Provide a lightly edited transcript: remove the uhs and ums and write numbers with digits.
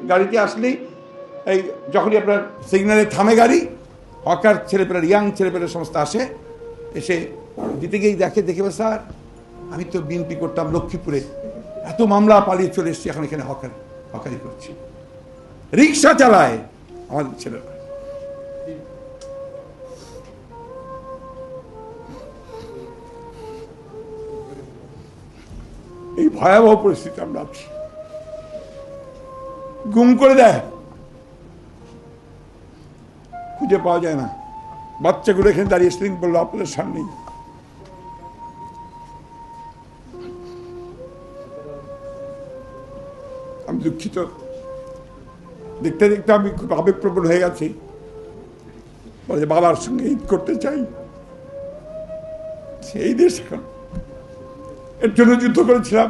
গাড়িতে আসলেই এই যখনই আপনার সিগন্যালে থামে গাড়ি, হকার ছেলেপেলার, ইয়াং ছেলেপেলার সমস্ত আসে, এসে দিতে গিয়েই দেখে স্যার আমি তো বিএনপি করতাম লক্ষ্মীপুরে, এত মামলা পালিয়ে চলে এসেছি, এখন এখানে হকারি করছি। রিক্সা চালায় আমাদের ছেলেরা। এই ভয়াবহ পরিস্থিতি আমরা আছি, গুম করে দেয়, খুঁজে পাওয়া যায় না। বাচ্চাগুলো এখানে দাঁড়িয়ে স্লিং বললো আপনাদের সামনেই। আমি দুঃখিত, দেখতে দেখতে আমি খুব আবেগপ্রবণ হয়ে গেছি। বলে বাবার সঙ্গে ঈদ করতে চাই, সেই দেশ এখন এর জন্য যুদ্ধ করেছিলাম।